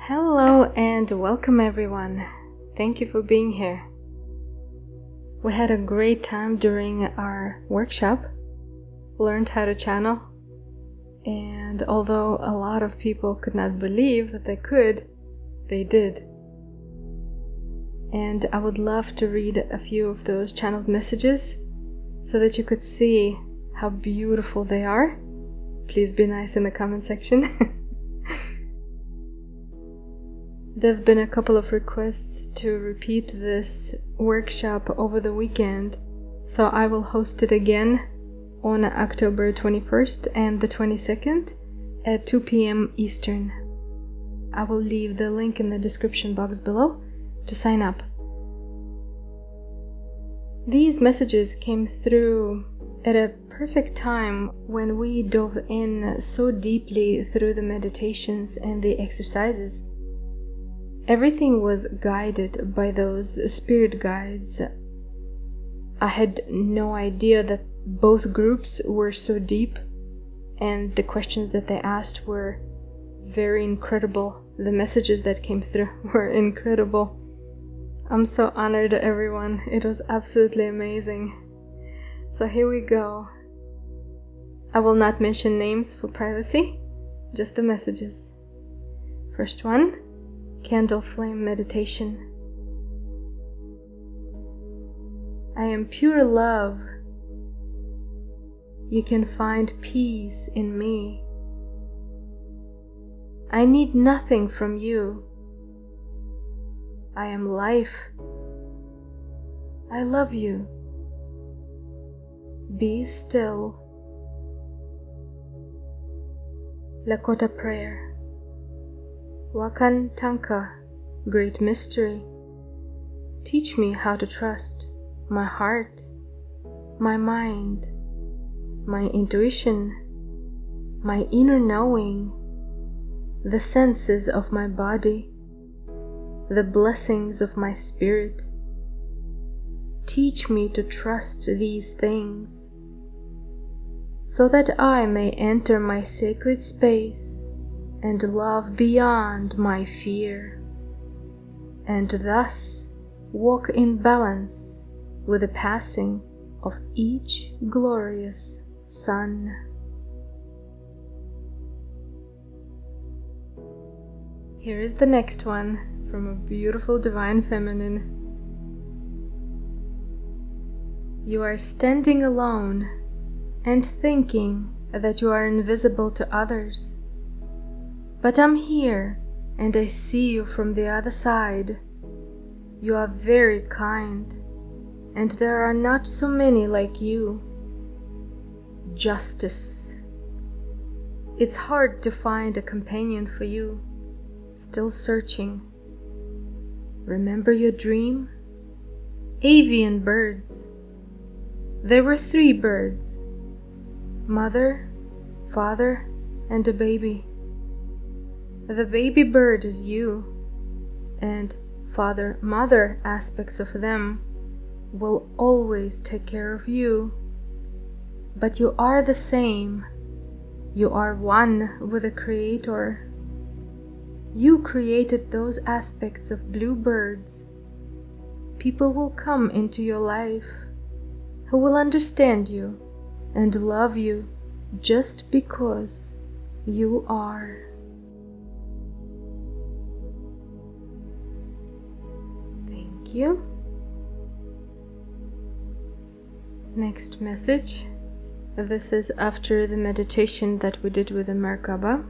Hello and welcome everyone. Thank you for being here. We had a great time during our workshop, learned how to channel, and although a lot of people could not believe that they could, they did. And I would love to read a few of those channeled messages so that you could see how beautiful they are. Please be nice in the comment section. There have been a couple of requests to repeat this workshop over the weekend, so I will host it again on October 21st and the 22nd at 2 p.m. Eastern. I will leave the link in the description box below to sign up. These messages came through at a perfect time when we dove in so deeply through the meditations and the exercises. Everything was guided by those spirit guides. I had no idea that both groups were so deep, and the questions that they asked were very incredible. The messages that came through were incredible. I'm so honored, everyone. It was absolutely amazing. So here we go. I will not mention names for privacy, just the messages. First one. Candle flame meditation. I am pure love. You can find peace in me. I need nothing from you. I am life. I love you. Be still. Lakota Prayer. Wakan Tanka, great mystery. Teach me how to trust my heart, my mind, my intuition, my inner knowing, the senses of my body, the blessings of my spirit. Teach me to trust these things, so that I may enter my sacred space and love beyond my fear, and thus walk in balance with the passing of each glorious sun. Here is the next one from a beautiful Divine Feminine. You are standing alone and thinking that you are invisible to others. But I'm here, and I see you from the other side. You are very kind, and there are not so many like you. Justice. It's hard to find a companion for you, still searching. Remember your dream? Avian birds. There were 3 birds, mother, father, and a baby. The baby bird is you, and father-mother aspects of them will always take care of you. But you are the same. You are one with the Creator. You created those aspects of blue birds. People will come into your life who will understand you and love you just because you are. You. Next message. This is after the meditation that we did with the Merkaba.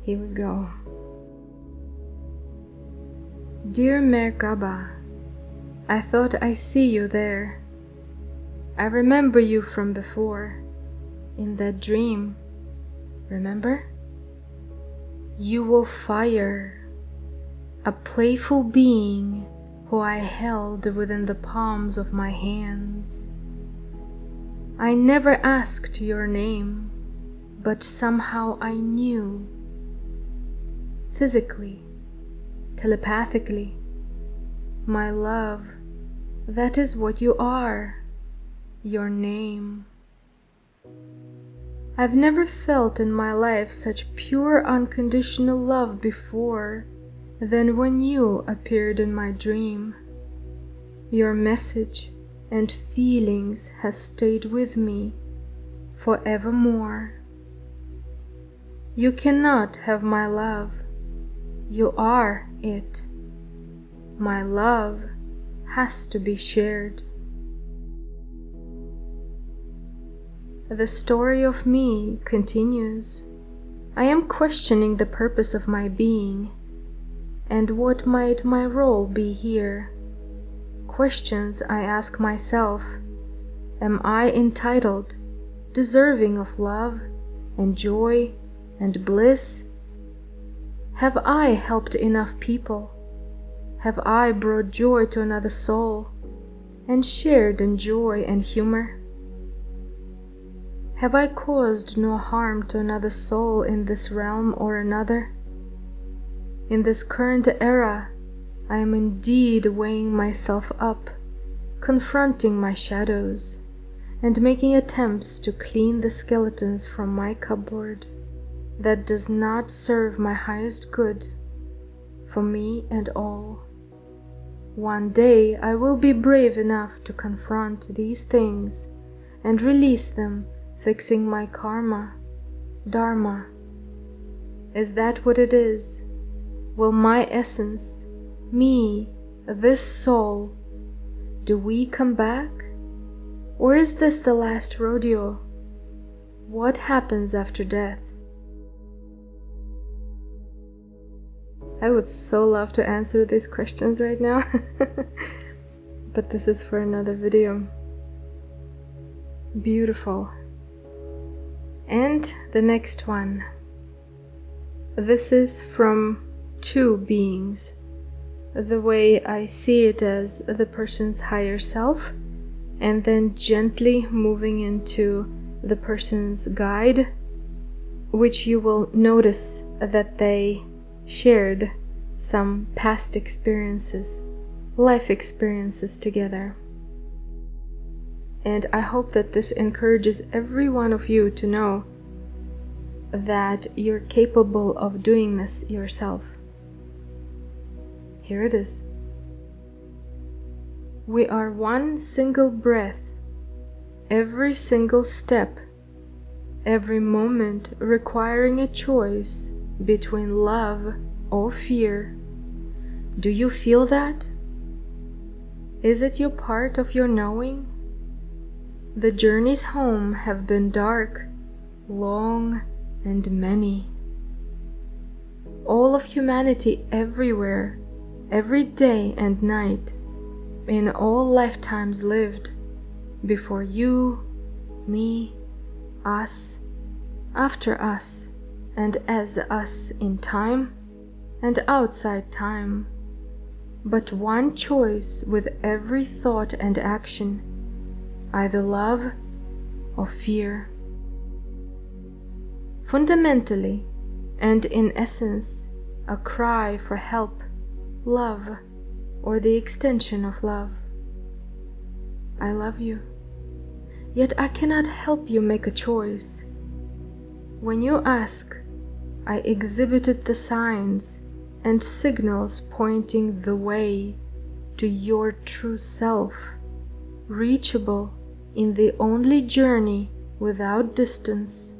Here we go. Dear Merkaba, I thought I see you there. I remember you from before, in that dream. Remember? You were fire. A playful being who I held within the palms of my hands. I never asked your name, but somehow I knew. Physically, telepathically, my love, that is what you are, your name. I've never felt in my life such pure unconditional love before than when you appeared in my dream. Your message and feelings has stayed with me forevermore. You cannot have my love. You are it. My love has to be shared. The story of me continues. I am questioning the purpose of my being, and what might my role be here. Questions I ask myself. Am I entitled, deserving of love and joy and bliss? Have I helped enough people? Have I brought joy to another soul and shared in joy and humor? Have I caused no harm to another soul in this realm or another? In this current era, I am indeed weighing myself up, confronting my shadows, and making attempts to clean the skeletons from my cupboard that does not serve my highest good, for me and all. One day I will be brave enough to confront these things and release them, fixing my karma, dharma. Is that what it is? Will my essence, me, this soul, do we come back? Or is this the last rodeo? What happens after death? I would so love to answer these questions right now, but this is for another video. Beautiful. And the next one. This is from two beings. The way I see it as the person's higher self, and then gently moving into the person's guide, which you will notice that they shared some past experiences, life experiences together. And I hope that this encourages every one of you to know that you're capable of doing this yourself. Here it is. We are one single breath, every single step, every moment requiring a choice between love or fear. Do you feel that? Is it your part of your knowing? The journeys home have been dark, long, and many. All of humanity everywhere, every day and night, in all lifetimes lived, before you, me, us, after us, and as us in time and outside time, but one choice with every thought and action, either love or fear. Fundamentally and in essence, a cry for help, love, or the extension of love. I love you, yet I cannot help you make a choice. When you ask, I exhibited the signs and signals pointing the way to your true self, reachable in the only journey without distance.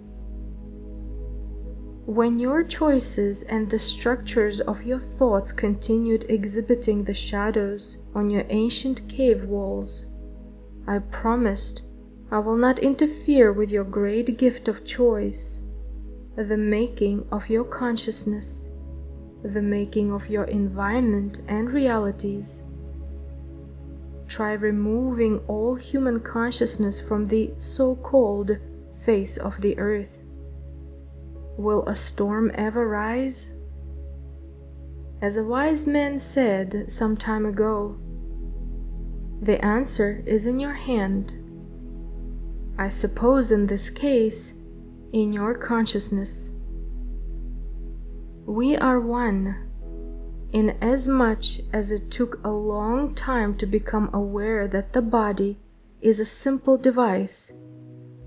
When your choices and the structures of your thoughts continued exhibiting the shadows on your ancient cave walls, I promised I will not interfere with your great gift of choice, the making of your consciousness, the making of your environment and realities. Try removing all human consciousness from the so-called face of the earth. Will a storm ever rise? As a wise man said some time ago, the answer is in your hand. I suppose in this case, in your consciousness. We are one, in as much as it took a long time to become aware that the body is a simple device,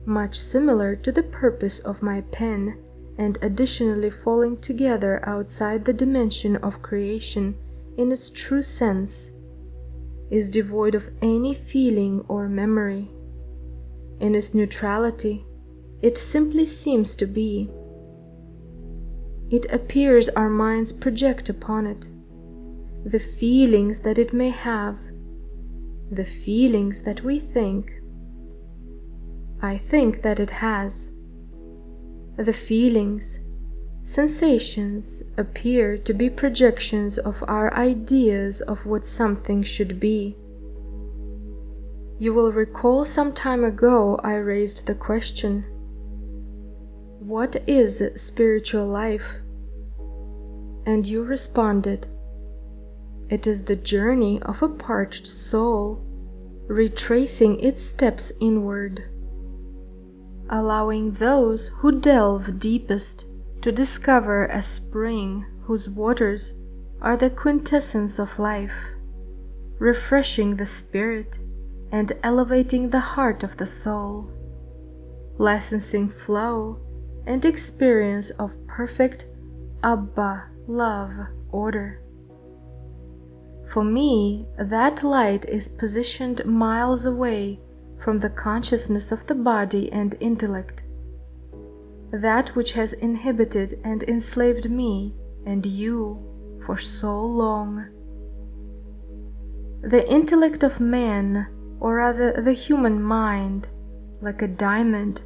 much similar to the purpose of my pen, and additionally falling together outside the dimension of creation in its true sense, is devoid of any feeling or memory. In its neutrality, it simply seems to be. It appears our minds project upon it the feelings that it may have, the feelings that we think. I think that it has. The feelings, sensations appear to be projections of our ideas of what something should be. You will recall some time ago I raised the question, what is spiritual life? And you responded, it is the journey of a parched soul, retracing its steps inward, allowing those who delve deepest to discover a spring whose waters are the quintessence of life, refreshing the spirit and elevating the heart of the soul, licensing flow and experience of perfect Abba love order. For me, that light is positioned miles away from the consciousness of the body and intellect, that which has inhibited and enslaved me and you for so long. The intellect of man, or rather the human mind, like a diamond,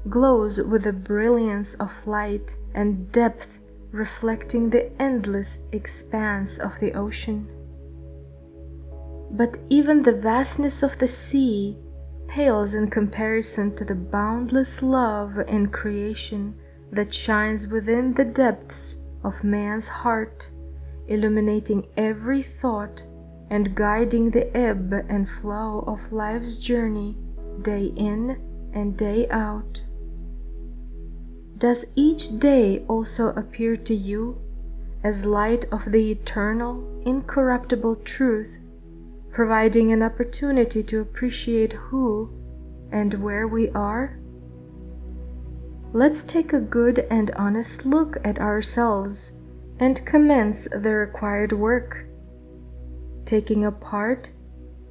glows with the brilliance of light and depth, reflecting the endless expanse of the ocean. But even the vastness of the sea pales in comparison to the boundless love in creation that shines within the depths of man's heart, illuminating every thought and guiding the ebb and flow of life's journey day in and day out. Does each day also appear to you as light of the eternal, incorruptible truth, providing an opportunity to appreciate who and where we are? Let's take a good and honest look at ourselves and commence the required work, taking apart,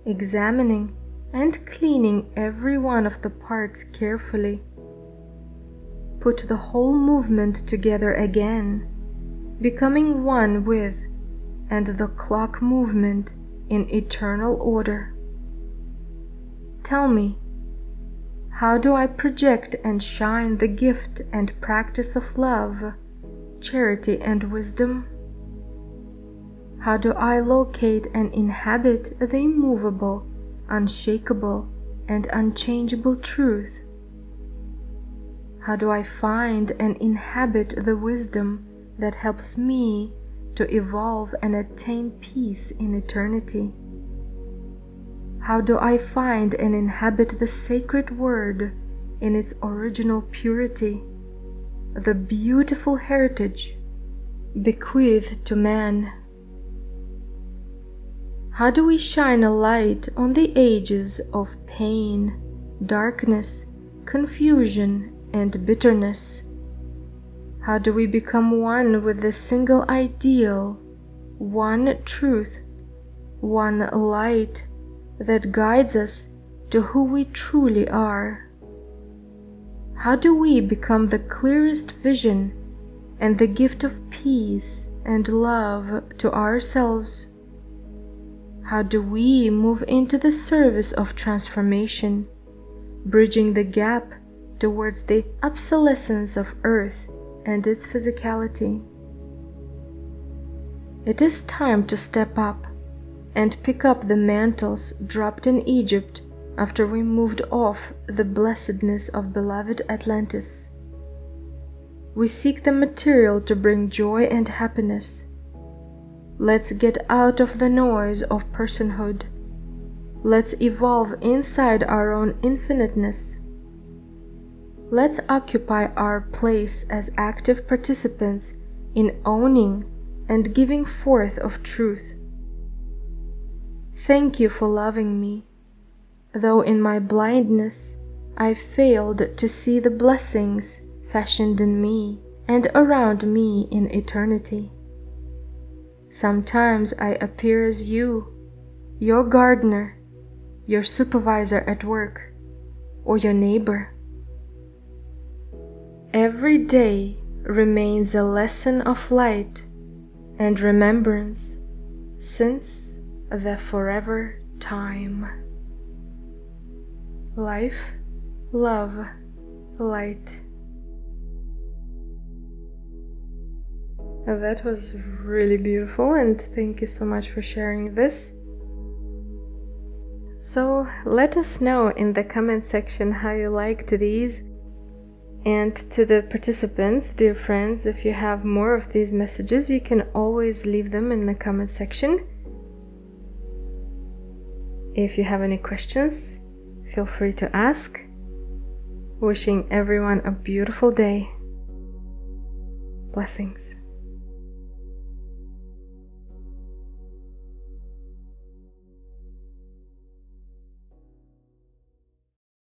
examining, and cleaning every one of the parts carefully. Put the whole movement together again, becoming one with and the clock movement in eternal order. Tell me, how do I project and shine the gift and practice of love, charity, and wisdom? How do I locate and inhabit the immovable, unshakable, and unchangeable truth? How do I find and inhabit the wisdom that helps me to evolve and attain peace in eternity? How do I find and inhabit the sacred word in its original purity, the beautiful heritage bequeathed to man? How do we shine a light on the ages of pain, darkness, confusion, and bitterness? How do we become one with the single ideal, one truth, one light that guides us to who we truly are? How do we become the clearest vision and the gift of peace and love to ourselves? How do we move into the service of transformation, bridging the gap towards the obsolescence of earth and its physicality? It is time to step up and pick up the mantles dropped in Egypt after we moved off the blessedness of beloved Atlantis. We seek the material to bring joy and happiness. Let's get out of the noise of personhood. Let's evolve inside our own infiniteness. Let's occupy our place as active participants in owning and giving forth of truth. Thank you for loving me, though in my blindness I failed to see the blessings fashioned in me and around me in eternity. Sometimes I appear as you, your gardener, your supervisor at work, or your neighbor. Every day remains a lesson of light and remembrance since the forever time. Life, love, light. That was really beautiful, and thank you so much for sharing this. So let us know in the comment section how you liked these. And to the participants, dear friends, if you have more of these messages, you can always leave them in the comment section. If you have any questions, feel free to ask. Wishing everyone a beautiful day. Blessings.